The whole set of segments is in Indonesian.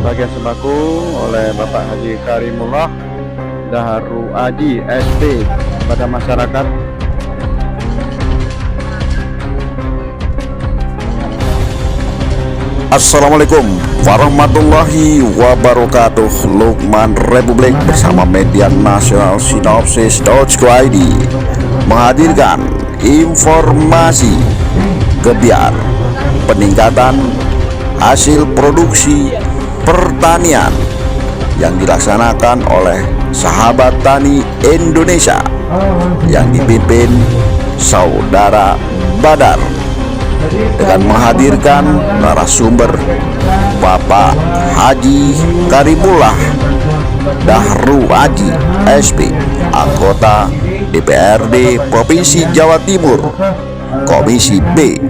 pembagian sembako oleh Bapak Haji Karimullah Daharu Aji SP kepada masyarakat. Assalamualaikum warahmatullahi wabarakatuh. Lukman Republik bersama media nasional Sinopsis.co.id menghadirkan informasi gebiar peningkatan hasil produksi pertanian yang dilaksanakan oleh Sahabat Tani Indonesia yang dipimpin Saudara Badar, dengan menghadirkan narasumber Bapak Haji Karimullah Daharu Aji SP, anggota DPRD Provinsi Jawa Timur, Komisi B,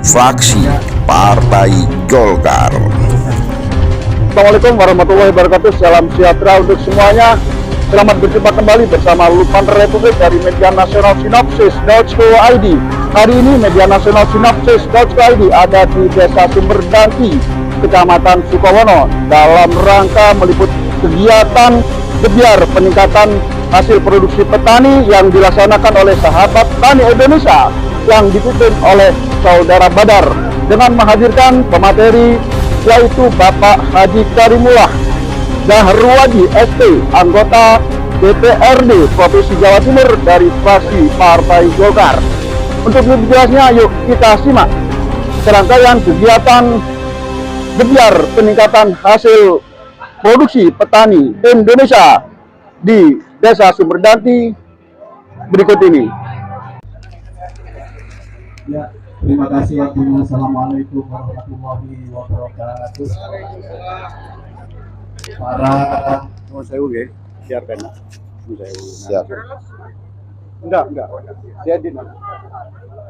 fraksi Partai Golkar. Assalamualaikum warahmatullahi wabarakatuh. Salam sejahtera untuk semuanya. Selamat berjumpa kembali bersama Lukman Republik dari media nasional Sinopsis.co.id. Hari ini media nasional Sinopsis.co.id ada di Desa Sumberdanti, Kecamatan Sukowono, dalam rangka meliput kegiatan gebiar peningkatan hasil produksi petani yang dilaksanakan oleh Sahabat Tani Indonesia yang dipimpin oleh Saudara Badar, dengan menghadirkan pemateri yaitu Bapak Haji Karimullah Daharu Aji SP, anggota DPRD Provinsi Jawa Timur dari fraksi Partai Golkar. Untuk lebih jelasnya, yuk kita simak serangkaian kegiatan gebiar peningkatan hasil produksi petani Indonesia di Desa Sumberdanti berikut ini. Ya, terima kasih waktunya. Assalamualaikum warahmatullahi wabarakatuh. Para Siap.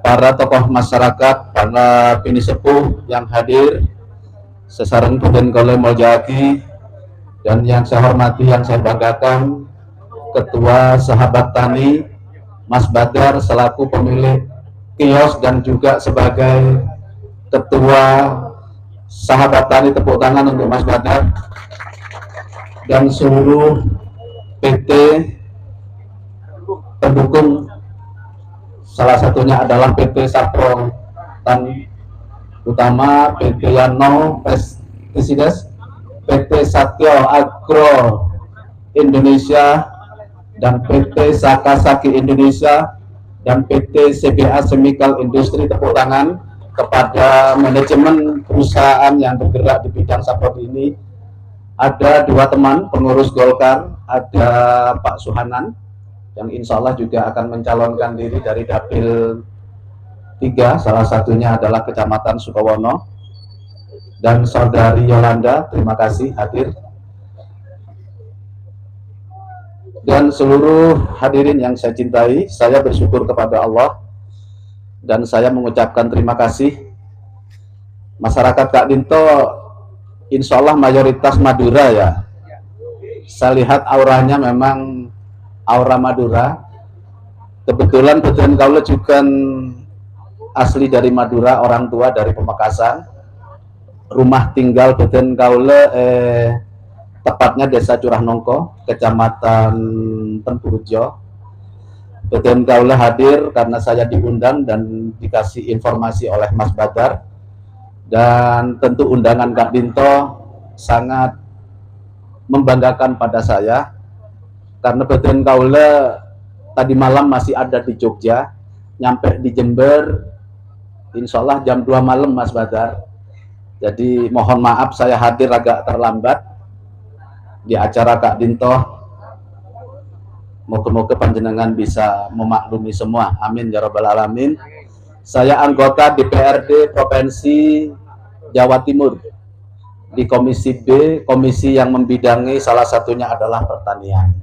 para tokoh masyarakat, para bini sepuh yang hadir, sesareng Puden Kole Moljaki, dan yang saya hormati, yang saya banggakan, Ketua Sahabat Tani Mas Badar selaku pemilik kios dan juga sebagai Ketua Sahabat Tani. Tepuk tangan untuk Mas Badar dan seluruh PT pendukung, salah satunya adalah PT Sapro Tani Utama, PT Yano Pesticides, PT Satyo Agro Indonesia, dan PT Sakasaki Indonesia, dan PT CBA Chemical Industry. Tepuk tangan kepada manajemen perusahaan yang bergerak di bidang seperti ini. Ada dua teman pengurus Golkar, ada Pak Suhanan yang insya Allah juga akan mencalonkan diri dari Dapil 3, salah satunya adalah Kecamatan Sukowono, dan Saudari Yolanda, terima kasih hadir, dan seluruh hadirin yang saya cintai. Saya bersyukur kepada Allah dan saya mengucapkan terima kasih. Masyarakat Kak Dinto insya Allah mayoritas Madura ya. Saya lihat auranya memang aura Madura. Kebetulan Beden Kaule juga asli dari Madura, orang tua dari Pamekasan. Rumah tinggal Beden Kaule tepatnya Desa Curah Nongko, Kecamatan Tempurjo. Beden Kaule hadir karena saya diundang dan dikasih informasi oleh Mas Badar. Dan tentu undangan Kak Dinto sangat membanggakan pada saya, karena Beden Kaule tadi malam masih ada di Jogja, nyampe di Jember insya Allah jam 2 malam Mas Badar. Jadi mohon maaf saya hadir agak terlambat di acara Kak Dinto. Moga-moga panjenengan bisa memaklumi semua, amin ya rabbal alamin. Saya anggota DPRD Provinsi Jawa Timur di Komisi B, komisi yang membidangi salah satunya adalah pertanian.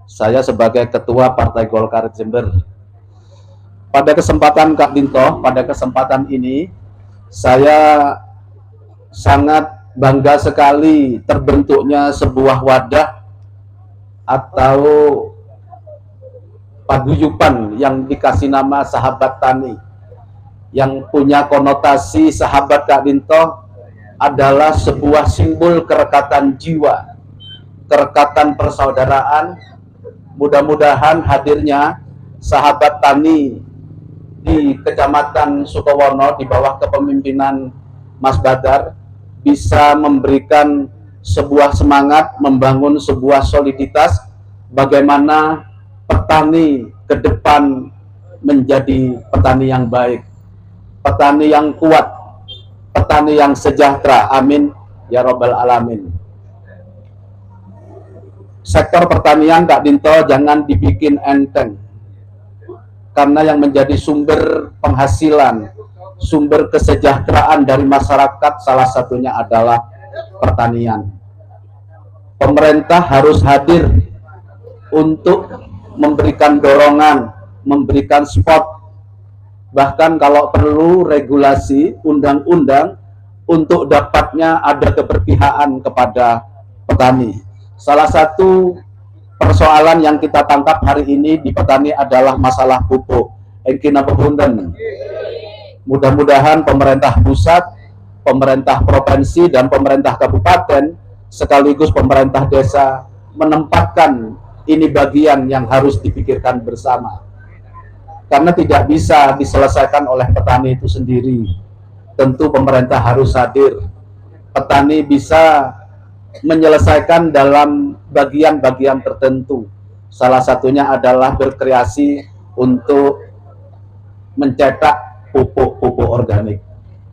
Saya sebagai Ketua Partai Golkar Jember. Pada kesempatan Kak Dinto, pada kesempatan ini saya sangat bangga sekali terbentuknya sebuah wadah atau paguyuban yang dikasih nama Sahabat Tani, yang punya konotasi sahabat Kak Dinto adalah sebuah simbol kerekatan jiwa, kerekatan persaudaraan. Mudah-mudahan hadirnya sahabat tani di Kecamatan Sukowono di bawah kepemimpinan Mas Badar bisa memberikan sebuah semangat, membangun sebuah soliditas bagaimana petani ke depan menjadi petani yang baik, petani yang kuat, petani yang sejahtera. Amin ya robbal alamin. Sektor pertanian Kak Dinto jangan dibikin enteng, karena yang menjadi sumber penghasilan, sumber kesejahteraan dari masyarakat salah satunya adalah pertanian. Pemerintah harus hadir untuk memberikan dorongan, memberikan support, bahkan kalau perlu regulasi, undang-undang untuk dapatnya ada keberpihakan kepada petani. Salah satu persoalan yang kita tangkap hari ini di petani adalah masalah pupuk. Mudah-mudahan pemerintah pusat, pemerintah provinsi, dan pemerintah kabupaten sekaligus pemerintah desa menempatkan ini bagian yang harus dipikirkan bersama. Karena tidak bisa diselesaikan oleh petani itu sendiri. Tentu pemerintah harus hadir. Petani bisa menyelesaikan dalam bagian-bagian tertentu. Salah satunya adalah berkreasi untuk mencetak pupuk-pupuk organik.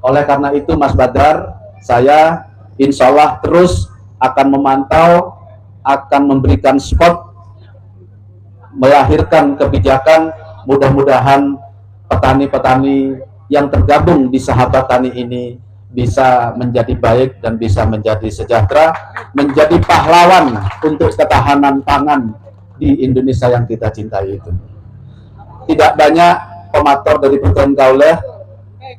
Oleh karena itu Mas Badar, saya insya Allah terus akan memantau, akan memberikan spot, melahirkan kebijakan. Mudah-mudahan petani-petani yang tergabung di Sahabat Tani ini bisa menjadi baik dan bisa menjadi sejahtera, menjadi pahlawan untuk ketahanan pangan di Indonesia yang kita cintai itu. Tidak banyak pemator dari Perhutanan Kauleh.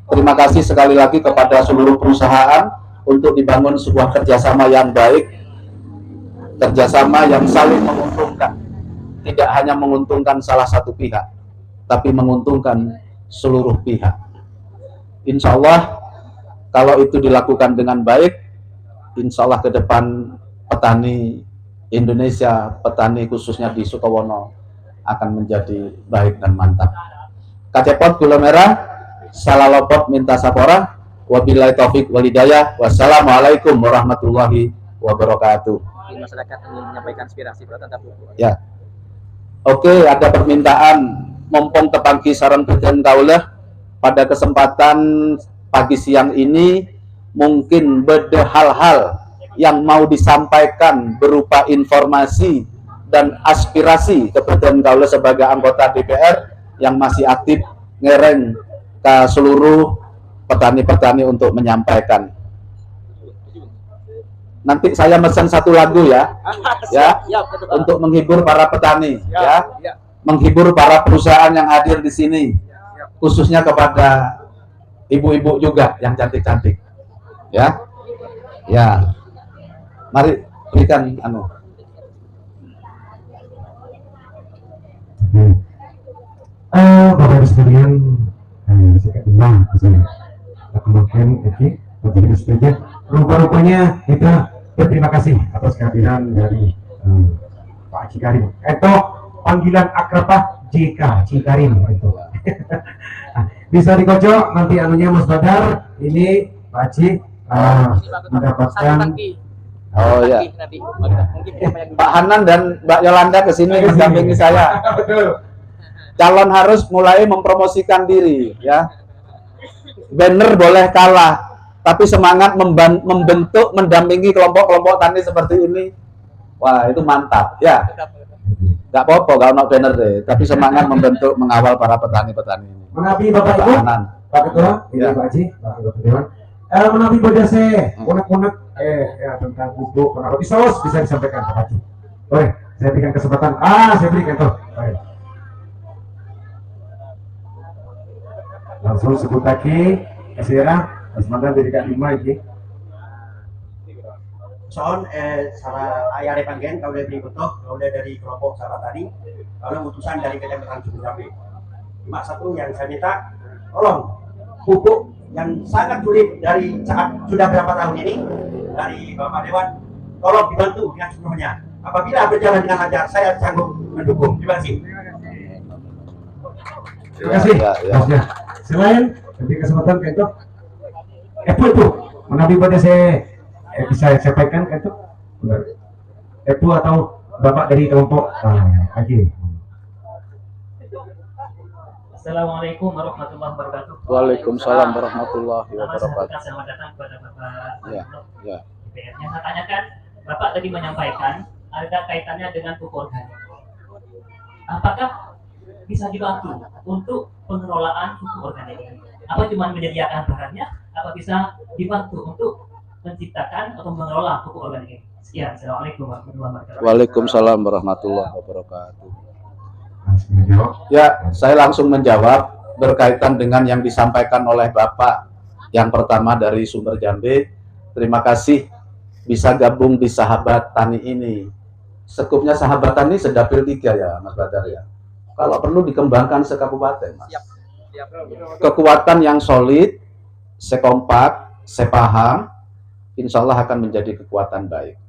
Terima kasih sekali lagi kepada seluruh perusahaan untuk dibangun sebuah kerjasama yang baik, kerjasama yang saling menguntungkan. Tidak hanya menguntungkan salah satu pihak, tapi menguntungkan seluruh pihak. Insya Allah kalau itu dilakukan dengan baik, insya Allah ke depan petani Indonesia, petani khususnya di Sukowono akan menjadi baik dan mantap. Kacepot gula merah, salah lopot minta sapora, wabillahi taufik walhidayah, wassalamualaikum warahmatullahi wabarakatuh. Masyarakat ingin menyampaikan aspirasi terhadap pupuk. Ya, oke, ada permintaan mompong tepangki sarang Perhutanan Kauleh pada kesempatan pagi siang ini, mungkin beda hal-hal yang mau disampaikan berupa informasi dan aspirasi ke Perhutanan Kauleh sebagai anggota DPR yang masih aktif ngereng ke seluruh petani-petani untuk menyampaikan. Nanti saya pesan satu lagu ya, untuk menghibur para petani, menghibur para perusahaan yang hadir di sini, khususnya kepada ibu-ibu juga yang cantik-cantik, ya. Mari berikan Bapak Ibu sekalian, saya tenang, kemudian begini saja. Rupa-rupanya kita berterima kasih atas kehadiran dari Pak Haji Karim. Itu panggilan akrabah JK Cikarim itu. Bisa dikocok nanti anunya Mas Badar. Ini Pak Haji mendapatkan. Oh ya, Pak Hanan dan Mbak Yolanda kesini mendampingi saya. Betul. Calon harus mulai mempromosikan diri, ya. Banner boleh kalah, tapi semangat membentuk, mendampingi kelompok-kelompok tani seperti ini, wah itu mantap, ya. Gak apa-apa, gak ono banner deh, tapi semangat membentuk, mengawal para petani-petani ini. Menapi Bapak Ibu, Pak Ketua, ini Ya. Pak Haji, Pak Ketua Dewan. Menapi bodase, unek-unek, tentang pupuk, menapi saus bisa disampaikan Pak Haji. Boleh, saya berikan kesempatan. Saya berikan tuh. Baik. Langsung sebut lagi, Kasira, Mas Mandan dari Kak Lima ini. Soal salah ayah repanggen kau dari Betok, kau dari kelompok sahabat tadi, kalau utusan dari Kecamatan Sumberjambe. Cuma satu yang saya minta, tolong pupuk yang sangat sulit dari saat sudah berapa tahun ini dari Bapak Dewan, tolong dibantu dengan sepenuhnya. Apabila berjalan dengan lancar, saya sanggup mendukung. Terima kasih. Terima kasih. Mas ya. Selain diberi kesempatan ke itu, itu menabi pada saya bisa sampaikan ke itu, itu atau Bapak dari kelompok Haji. Assalamualaikum warahmatullahi wabarakatuh. Waalaikumsalam warahmatullahi wabarakatuh. Selamat datang kepada Bapak Ya, ya. DPR-nya. Saya tanyakan, Bapak tadi menyampaikan ada kaitannya dengan pupuk organik. Apakah bisa dibantu untuk pengelolaan pupuk organik ini? Apa cuma menyediakan bahannya? Apa bisa dibantu untuk menciptakan atau mengelola pupuk organik ini? Sekian. Assalamualaikum warahmatullahi wabarakatuh. Waalaikumsalam warahmatullahi wabarakatuh. Ya, saya langsung menjawab berkaitan dengan yang disampaikan oleh Bapak yang pertama dari Sumber Jambe. Terima kasih bisa gabung di Sahabat Tani ini. Sekupnya Sahabat Tani sedapil 3 ya, Mas Badar ya. Kalau perlu dikembangkan sekabupaten, Mas. Kekuatan yang solid, sekompak, sepaham, insya Allah akan menjadi kekuatan baik.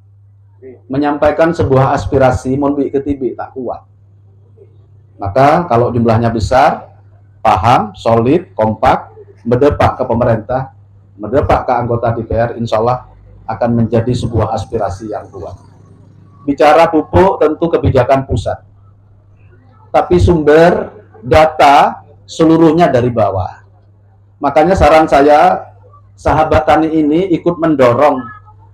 Menyampaikan sebuah aspirasi, monbi ketibi tak kuat. Maka kalau jumlahnya besar, paham, solid, kompak, mendepak ke pemerintah, mendepak ke anggota DPR, insya Allah akan menjadi sebuah aspirasi yang kuat. Bicara pupuk tentu kebijakan pusat. Tapi sumber data seluruhnya dari bawah. Makanya saran saya, Sahabat Tani ini ikut mendorong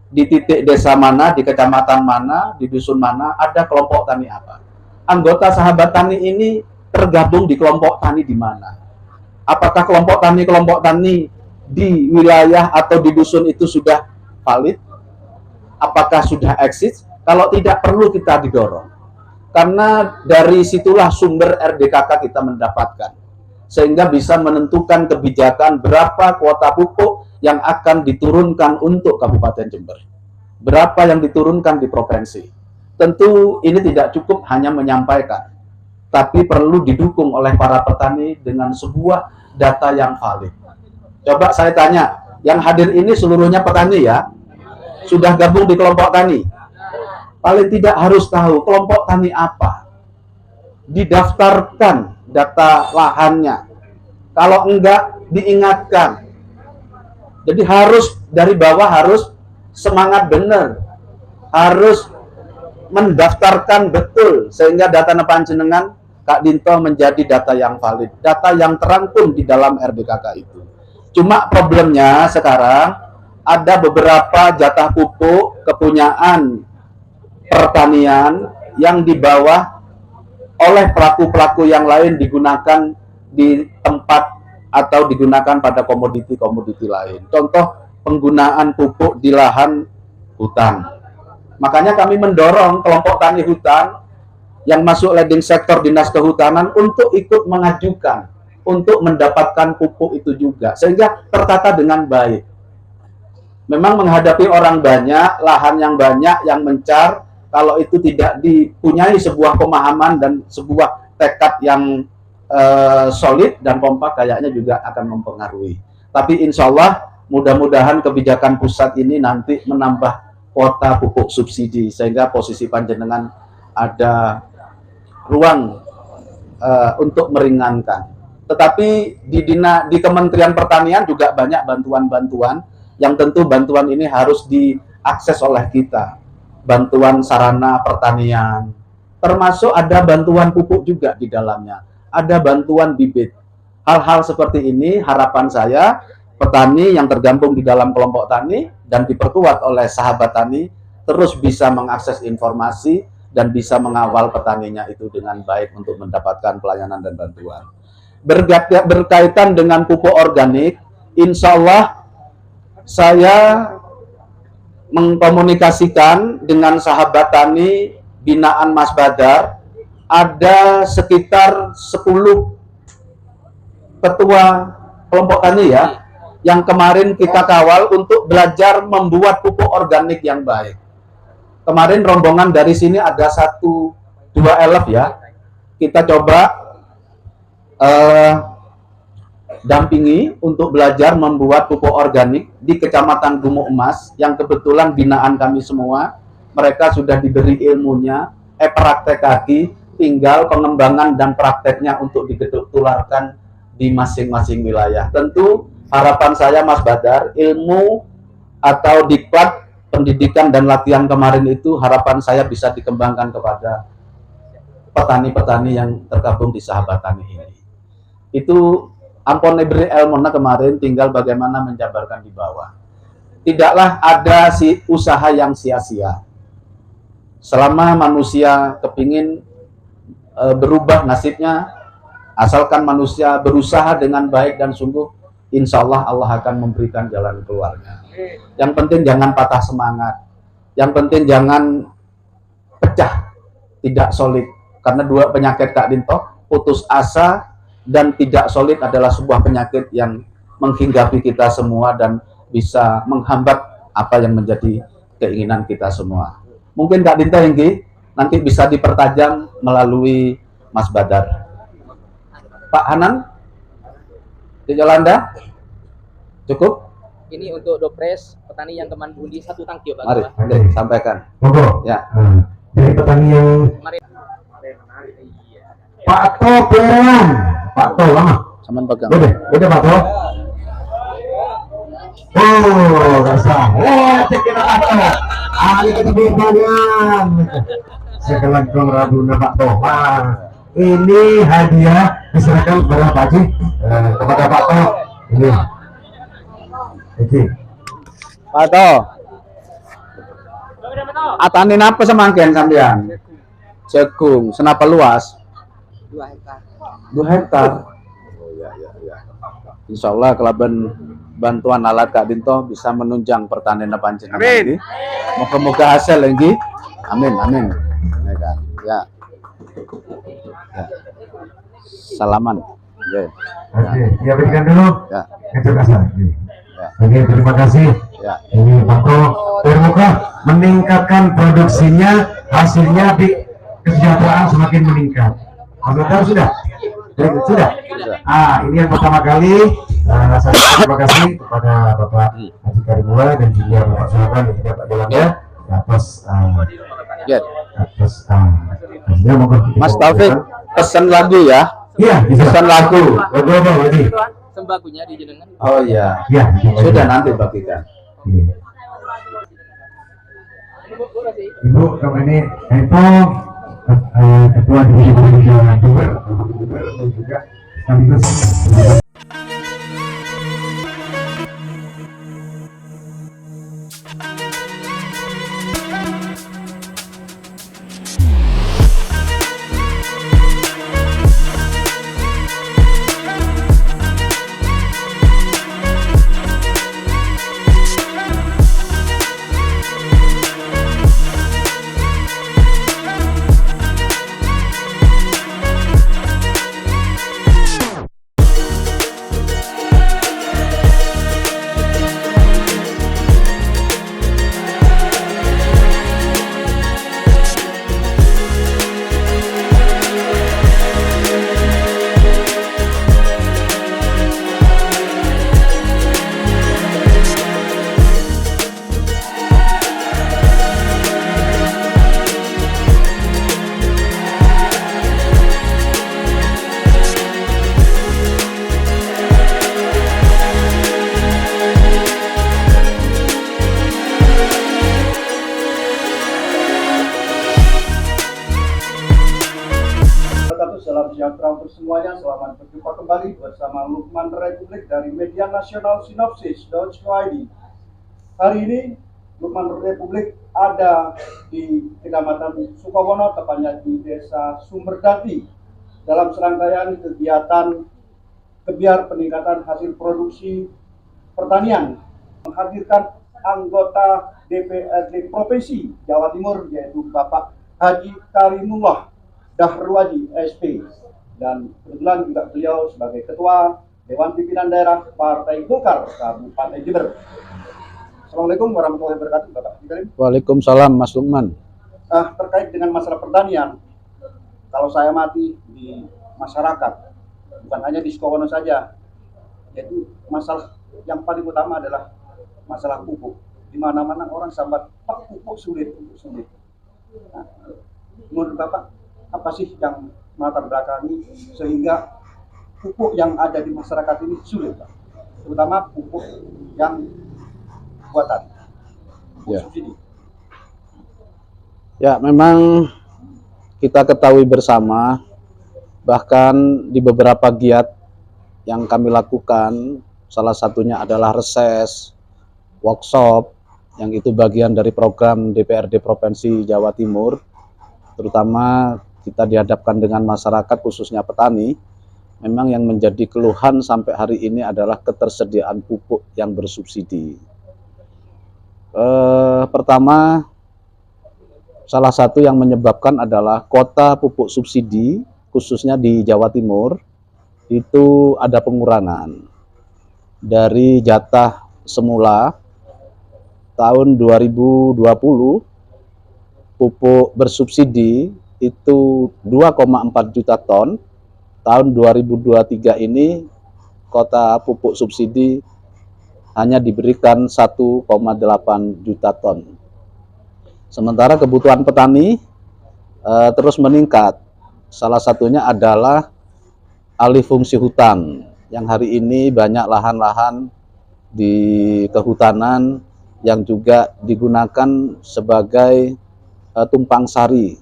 di titik desa mana, di kecamatan mana, di dusun mana, ada kelompok tani apa. Anggota Sahabat Tani ini tergabung di kelompok tani di mana? Apakah kelompok tani di wilayah atau di dusun itu sudah valid? Apakah sudah eksis? Kalau tidak, perlu kita didorong. Karena dari situlah sumber RDKK kita mendapatkan. Sehingga bisa menentukan kebijakan berapa kuota pupuk yang akan diturunkan untuk Kabupaten Jember. Berapa yang diturunkan di provinsi. Tentu ini tidak cukup hanya menyampaikan, tapi perlu didukung oleh para petani dengan sebuah data yang valid. Coba saya tanya, yang hadir ini seluruhnya petani ya? Sudah gabung di kelompok tani? Paling tidak harus tahu kelompok tani apa. Didaftarkan data lahannya. Kalau enggak, diingatkan. Jadi harus dari bawah harus semangat benar. Harus mendaftarkan betul sehingga data panjenengan Kak Dinto menjadi data yang valid, data yang terangkum di dalam RDKK itu. Cuma problemnya sekarang ada beberapa jatah pupuk kepunyaan pertanian yang di bawah oleh pelaku-pelaku yang lain digunakan di tempat atau digunakan pada komoditi-komoditi lain. Contoh penggunaan pupuk di lahan hutan. Makanya kami mendorong kelompok tani hutan yang masuk leading sektor Dinas Kehutanan untuk ikut mengajukan, untuk mendapatkan pupuk itu juga. Sehingga tertata dengan baik. Memang menghadapi orang banyak, lahan yang banyak, yang mencar, kalau itu tidak dipunyai sebuah pemahaman dan sebuah tekad yang solid dan kompak, kayaknya juga akan mempengaruhi. Tapi insya Allah, mudah-mudahan kebijakan pusat ini nanti menambah kuota pupuk subsidi sehingga posisi panjenengan ada ruang untuk meringankan. Tetapi di Kementerian Pertanian juga banyak bantuan-bantuan yang tentu bantuan ini harus diakses oleh kita. Bantuan sarana pertanian, termasuk ada bantuan pupuk juga di dalamnya. Ada bantuan bibit. Hal-hal seperti ini harapan saya petani yang tergabung di dalam kelompok tani dan diperkuat oleh Sahabat Tani terus bisa mengakses informasi dan bisa mengawal petaninya itu dengan baik untuk mendapatkan pelayanan dan bantuan. Berkaitan dengan pupuk organik, insya Allah saya mengkomunikasikan dengan Sahabat Tani binaan Mas Badar, ada sekitar 10 ketua kelompok tani ya, yang kemarin kita kawal untuk belajar membuat pupuk organik yang baik. Kemarin rombongan dari sini ada 1-2 elef ya. Kita coba dampingi untuk belajar membuat pupuk organik di Kecamatan Gumuk Emas yang kebetulan binaan kami semua. Mereka sudah diberi ilmunya, praktek kaki, tinggal pengembangan dan prakteknya untuk ditularkan di masing-masing wilayah. Tentu harapan saya Mas Badar, ilmu atau diklat pendidikan dan latihan kemarin itu harapan saya bisa dikembangkan kepada petani-petani yang tergabung di Sahabat Tani ini. Itu ampun beri ilmunya kemarin, tinggal bagaimana menjabarkan di bawah. Tidaklah ada usaha yang sia-sia. Selama manusia kepingin berubah nasibnya, asalkan manusia berusaha dengan baik dan sungguh, insya Allah Allah akan memberikan jalan keluarnya. Yang penting jangan patah semangat. Yang penting jangan pecah, tidak solid. Karena dua penyakit Kak Dinto, putus asa dan tidak solid adalah sebuah penyakit yang menghinggapi kita semua dan bisa menghambat apa yang menjadi keinginan kita semua. Mungkin Kak Dinto Hengki nanti bisa dipertajam melalui Mas Badar. Pak Hanan, di Yolanda, cukup? Ini untuk dopres petani yang teman bundi 1 tangki Pak. Mari, oke, sampaikan. Monggo. Ya. Dari petani yang Pak To Peran, Pak To lama. Saman pegang. Udah Pak To. Oh, nggak salah. Cek kita Pak To. Ali ketemu tangan. Sekarang kongraduna Pak To. Ini hadiah diserahkan kepada Pak Haji, kepada Pak To. Ini. Oke. Pak To. Atani napa semangken sampean? Jagung, senapa luas? 2 hektar. 2 hektar. Oh ya. Insya Allah kelaban bantuan alat Kak Dinto bisa menunjang pertanian panjenengan ini. Moga-moga hasil lagi. Amin. Ya kan. Ya. Salaman. Ya. Oke, ya berikan dulu. Ya. Kecil kasar. Ya. Oke, terima kasih. Ya. Ini Pak To, semoga meningkatkan produksinya, hasilnya di kesejahteraan semakin meningkat. Alhamdulillah sudah. Sudah. Ini yang pertama kali. Saya terima kasih kepada Bapak Haji Karimullah dan juga Bapak Sulaiman dan juga Pak Yolanda atas hasilnya. Mas Taufik pesan lagu ya. Iya, Pesan lagu. Lagu apa lagi? Sembakunya dijenengan. Oh iya. Iya, Sudah nanti bagikan. Ibu, kamu ini ketua divisi pendidikan dan juga sekaligus Salam sejahtera untuk semuanya. Selamat berjumpa kembali bersama Lukman Republik dari Media Nasional Sinopsis.id. Hari ini Lukman Republik ada di Kecamatan Sukowono, tepatnya di Desa Sumberdati, dalam serangkaian kegiatan kebiar peningkatan hasil produksi pertanian, menghadirkan anggota DPRD Provinsi Jawa Timur, yaitu Bapak Haji Karimullah Dahruwaji SP, dan kebetulan juga beliau sebagai Ketua Dewan Pimpinan Daerah Partai Golkar Kabupaten Jember. Assalamualaikum warahmatullahi wabarakatuh, Bapak Haji Karim. Waalaikumsalam Mas Lukman. Terkait dengan masalah pertanian, kalau saya mati di masyarakat, bukan hanya di Sukowono saja, yaitu masalah yang paling utama adalah masalah pupuk. Di mana-mana orang sambat, Pak, pupuk sulit, pupuk sulit. Nah, menurut Bapak, apa sih yang melatar belakangi sehingga pupuk yang ada di masyarakat ini sulit, Pak? Terutama pupuk yang buatan, pupuk Ya. subsidi. Ya, memang kita ketahui bersama, bahkan di beberapa giat yang kami lakukan, salah satunya adalah reses, workshop, yang itu bagian dari program DPRD Provinsi Jawa Timur, terutama kita dihadapkan dengan masyarakat khususnya petani. Memang yang menjadi keluhan sampai hari ini adalah ketersediaan pupuk yang bersubsidi. Pertama, salah satu yang menyebabkan adalah kuota pupuk subsidi, khususnya di Jawa Timur, itu ada pengurangan. Dari jatah semula tahun 2020, pupuk bersubsidi itu 2,4 juta ton. Tahun 2023 ini kuota pupuk subsidi hanya diberikan 1,8 juta ton. Sementara kebutuhan petani terus meningkat. Salah satunya adalah alih fungsi hutan, yang hari ini banyak lahan-lahan di kehutanan yang juga digunakan sebagai tumpang sari,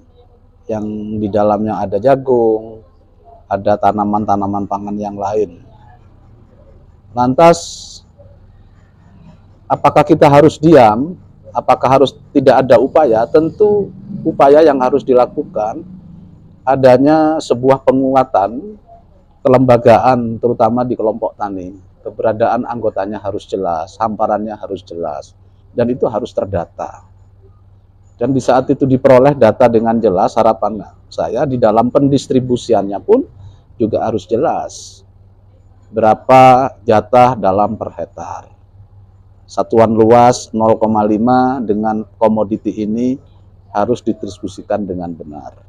yang di dalamnya ada jagung, ada tanaman-tanaman pangan yang lain. Lantas, apakah kita harus diam? Apakah harus tidak ada upaya? Tentu upaya yang harus dilakukan adanya sebuah penguatan kelembagaan, terutama di kelompok tani. Keberadaan anggotanya harus jelas, hamparannya harus jelas, dan itu harus terdata. Dan di saat itu diperoleh data dengan jelas, harapan saya di dalam pendistribusiannya pun juga harus jelas. Berapa jatah dalam per hektar. Satuan luas 0,5 dengan komoditi ini harus didistribusikan dengan benar.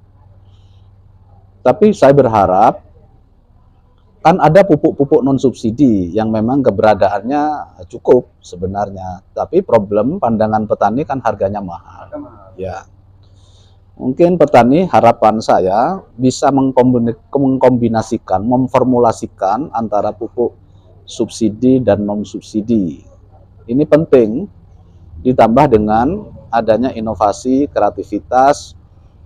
Tapi saya berharap, kan ada pupuk-pupuk non-subsidi yang memang keberadaannya cukup sebenarnya. Tapi problem pandangan petani kan harganya mahal. Ya, mungkin petani, harapan saya bisa mengkombinasikan, memformulasikan antara pupuk subsidi dan non-subsidi. Ini penting, ditambah dengan adanya inovasi, kreativitas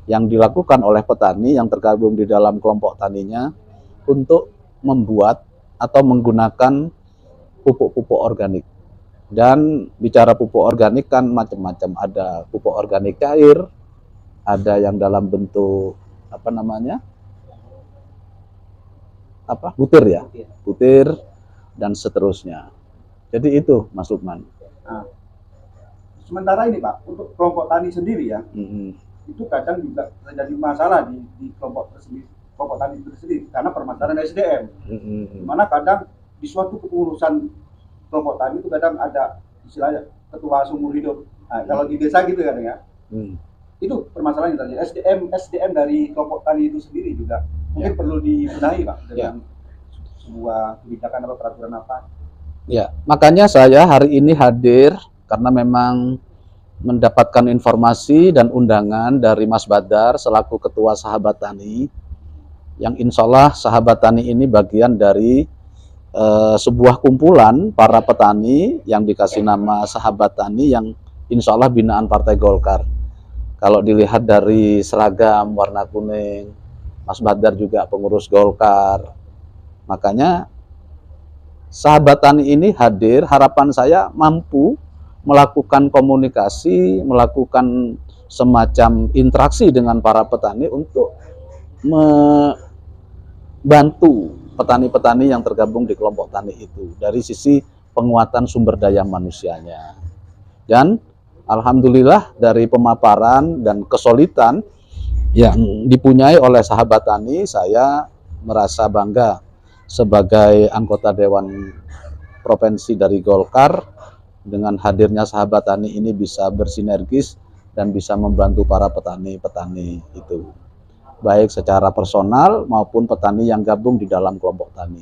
yang dilakukan oleh petani yang tergabung di dalam kelompok taninya untuk membuat atau menggunakan pupuk-pupuk organik. Dan bicara pupuk organik kan macam-macam, ada pupuk organik cair, ada yang dalam bentuk butir ya, butir dan seterusnya. Jadi itu Mas Lukman. Nah, sementara ini Pak, untuk kelompok tani sendiri ya, itu kadang juga terjadi masalah di kelompok tersendiri, kelompok tani itu sendiri, karena permasalahan SDM. Dimana kadang di suatu kepengurusan kelompok tani itu kadang ada istilahnya ketua seumur hidup. Nah, kalau di desa gitu kan ya, itu permasalahan yang terjadi. SDM dari kelompok tani itu sendiri juga mungkin perlu dibenahi Pak dengan sebuah kebijakan atau peraturan apa. Ya, makanya saya hari ini hadir karena memang mendapatkan informasi dan undangan dari Mas Badar selaku Ketua Sahabat Tani, yang insya Allah Sahabat Tani ini bagian dari sebuah kumpulan para petani yang dikasih nama Sahabat Tani yang insya Allah binaan Partai Golkar. Kalau dilihat dari seragam warna kuning, Mas Badar juga pengurus Golkar. Makanya Sahabat Tani ini hadir, harapan saya mampu melakukan komunikasi, melakukan semacam interaksi dengan para petani untuk membantu petani-petani yang tergabung di kelompok tani itu dari sisi penguatan sumber daya manusianya. Dan alhamdulillah dari pemaparan dan kesulitan yang dipunyai oleh Sahabat Tani, saya merasa bangga sebagai anggota Dewan Provinsi dari Golkar. Dengan hadirnya Sahabat Tani ini bisa bersinergis dan bisa membantu para petani-petani itu, baik secara personal maupun petani yang gabung di dalam kelompok tani.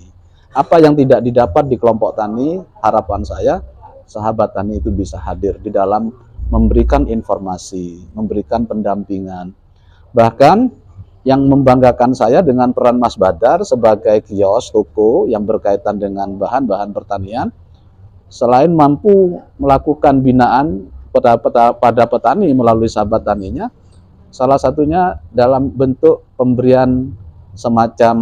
apa yang tidak didapat di kelompok tani, harapan saya sahabat tani itu bisa hadir di dalam memberikan informasi, memberikan pendampingan. Bahkan yang membanggakan saya dengan peran Mas Badar sebagai kios toko yang berkaitan dengan bahan-bahan pertanian, selain mampu melakukan binaan pada petani melalui sahabat taninya, salah satunya dalam bentuk pemberian semacam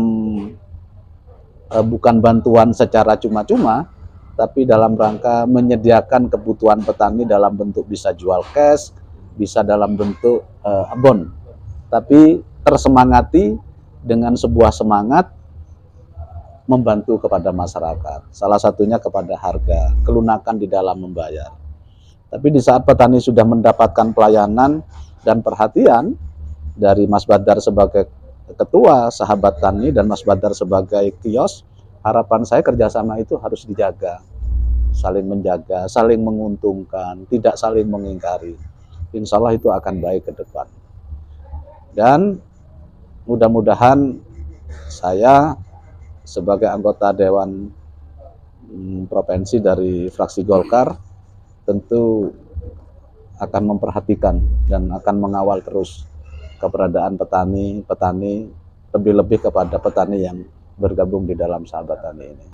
bukan bantuan secara cuma-cuma, tapi dalam rangka menyediakan kebutuhan petani dalam bentuk bisa jual cash, bisa dalam bentuk abon. Tapi tersemangati dengan sebuah semangat membantu kepada masyarakat. Salah satunya kepada harga, kelunakan di dalam membayar. Tapi di saat petani sudah mendapatkan pelayanan dan perhatian dari Mas Badar sebagai ketua sahabat tani dan Mas Badar sebagai kios, harapan saya kerjasama itu harus dijaga. Saling menjaga, saling menguntungkan, tidak saling mengingkari. Insya Allah itu akan baik ke depan. Dan mudah-mudahan saya sebagai anggota Dewan Provinsi dari fraksi Golkar tentu akan memperhatikan dan akan mengawal terus keberadaan petani, lebih-lebih kepada petani yang bergabung di dalam sahabat tani ini.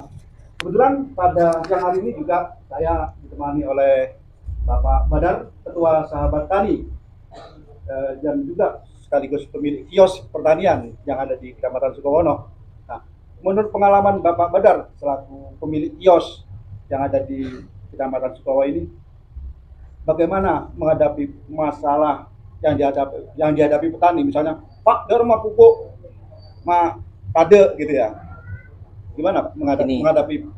Kebetulan pada siang hari ini juga saya ditemani oleh Bapak Badar, Ketua Sahabat Tani, dan juga sekaligus pemilik kios pertanian yang ada di Kecamatan Sukowono. Nah, menurut pengalaman Bapak Badar selaku pemilik kios yang ada di Kecamatan Sukowono ini, bagaimana menghadapi masalah yang dihadapi petani, misalnya Pak, dari rumah pupuk, pade gitu ya. Gimana menghadapi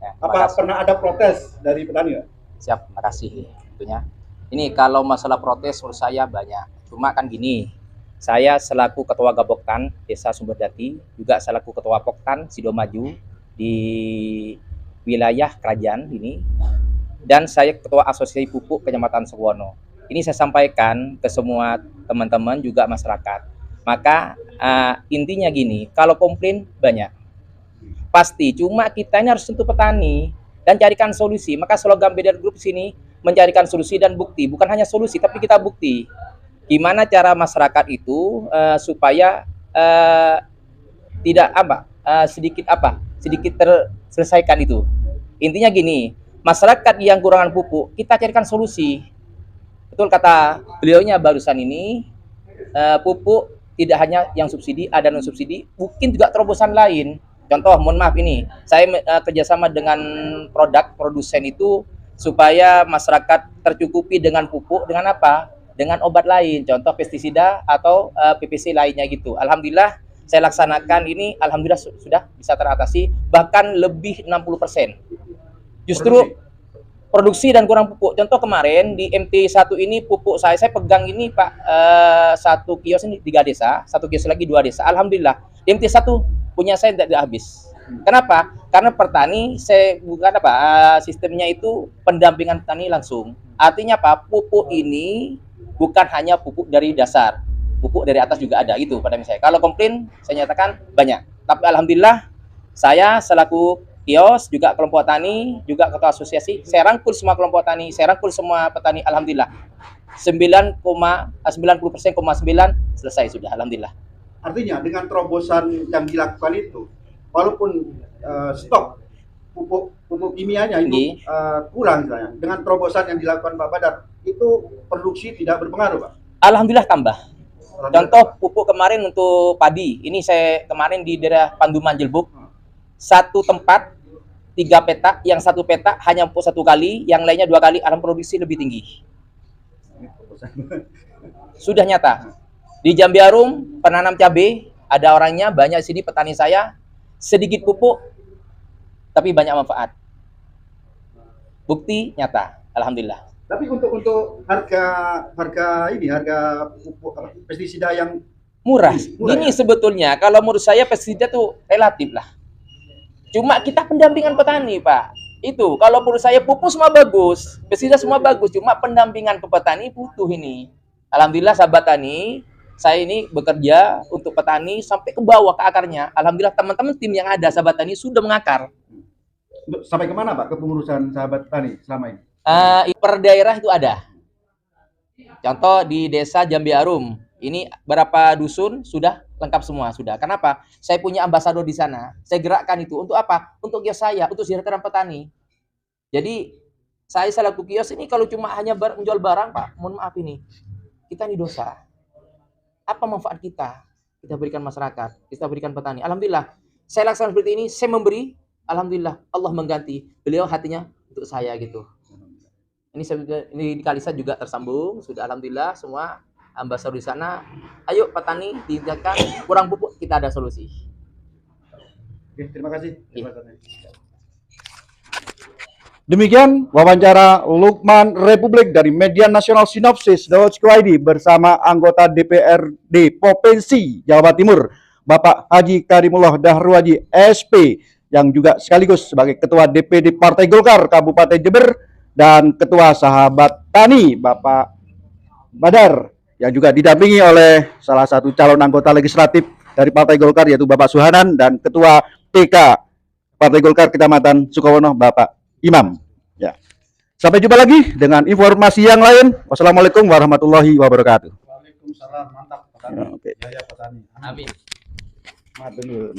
Ya, apa pernah ada protes dari petani ya? Siap, makasih tentunya. Ini kalau masalah protes menurut saya banyak. Cuma kan gini, saya selaku Ketua Gaboktan Desa Sumberdjati, juga selaku Ketua Poktan Sidomaju di wilayah kerajaan ini, dan saya Ketua Asosiasi Pupuk Kecamatan Sukowono. Ini saya sampaikan ke semua teman-teman juga masyarakat. Maka intinya gini, kalau komplain banyak, pasti. Cuma kita ini harus sentuh petani dan carikan solusi. Maka slogan Badar Group sini mencarikan solusi dan bukti. Bukan hanya solusi, tapi kita bukti. Gimana cara masyarakat itu supaya tidak sedikit terselesaikan itu. Intinya gini, masyarakat yang kurangan pupuk, kita carikan solusi. Betul kata beliaunya barusan ini, pupuk tidak hanya yang subsidi, ada non subsidi, mungkin juga terobosan lain. Contoh, mohon maaf ini, saya kerjasama dengan produsen itu supaya masyarakat tercukupi dengan pupuk, dengan apa? Dengan obat lain, contoh pestisida atau PPC lainnya gitu. Alhamdulillah saya laksanakan ini, alhamdulillah sudah bisa teratasi, bahkan lebih 60%. Justru produksi dan kurang pupuk. Contoh kemarin di MT1 ini pupuk saya pegang ini Pak, satu kios ini 3 desa, satu kios lagi 2 desa. Alhamdulillah di MT1 punya saya tidak habis. Kenapa? Karena petani saya bukan sistemnya itu pendampingan petani langsung. Artinya apa? Pupuk ini bukan hanya pupuk dari dasar, pupuk dari atas juga ada itu pada misalnya. Kalau komplain saya nyatakan banyak. Tapi alhamdulillah saya selaku kios juga kelompok tani, juga ketua asosiasi, saya rangkul semua kelompok tani, saya rangkul semua petani, alhamdulillah 90,9% selesai sudah, alhamdulillah. Artinya dengan terobosan yang dilakukan itu, walaupun stok pupuk kimianya itu kurang misalnya, dengan terobosan yang dilakukan Pak Badar, itu produksi tidak berpengaruh Pak? Alhamdulillah tambah. Contoh pupuk kemarin untuk padi, ini saya kemarin di daerah Panduman Jelbuk, satu tempat 3 petak, yang 1 petak hanya pupuk 1 kali, yang lainnya 2 kali, alam produksi lebih tinggi. Sudah nyata. Di Jambiarum penanam cabai, ada orangnya banyak sini petani saya, sedikit pupuk tapi banyak manfaat. Bukti nyata, alhamdulillah. Tapi untuk harga pupuk pestisida yang murah gini ya? Sebetulnya kalau menurut saya pestisida tuh relatif lah. Cuma kita pendampingan petani Pak. Itu kalau menurut saya pupuk semua bagus, pestisida semua bagus, cuma pendampingan ke petani butuh ini. Alhamdulillah sahabat tani, Saya ini bekerja untuk petani sampai ke bawah ke akarnya. Alhamdulillah teman-teman tim yang ada sahabat tani sudah mengakar. Sampai kemana Pak kepengurusan sahabat tani selama ini? Per daerah itu ada. Contoh di desa Jambi Arum, ini berapa dusun sudah lengkap semua sudah. Kenapa? Saya punya ambasador di sana. Saya gerakkan itu untuk apa? Untuk kios saya, untuk kesejahteraan petani. Jadi saya selaku kios ini kalau cuma hanya menjual barang, Pak, mohon maaf ini, kita ini dosa. Apa manfaat kita? Kita berikan masyarakat, kita berikan petani. Alhamdulillah, saya laksanakan seperti ini, saya memberi, alhamdulillah, Allah mengganti. Beliau hatinya untuk saya gitu. Ini di Kalisa juga tersambung, sudah alhamdulillah semua ambasador di sana. Ayo petani ditingkatkan, kurang pupuk kita ada solusi. Oke, terima kasih. Demikian wawancara Lukman Republik dari Media Nasional Sinopsis.co.id bersama anggota DPRD Provinsi Jawa Timur, Bapak Haji Karimullah Dahruaji SP, yang juga sekaligus sebagai Ketua DPD Partai Golkar Kabupaten Jember, dan Ketua Sahabat Tani Bapak Badar, yang juga didampingi oleh salah satu calon anggota legislatif dari Partai Golkar yaitu Bapak Suhanan, dan Ketua TK Partai Golkar Kecamatan Sukowono Bapak Imam. Ya. Sampai jumpa lagi dengan informasi yang lain. Wassalamualaikum warahmatullahi wabarakatuh. Waalaikumsalam, mantap petani. Ya, oke. Jaya petani. Amin. Maaf dulu.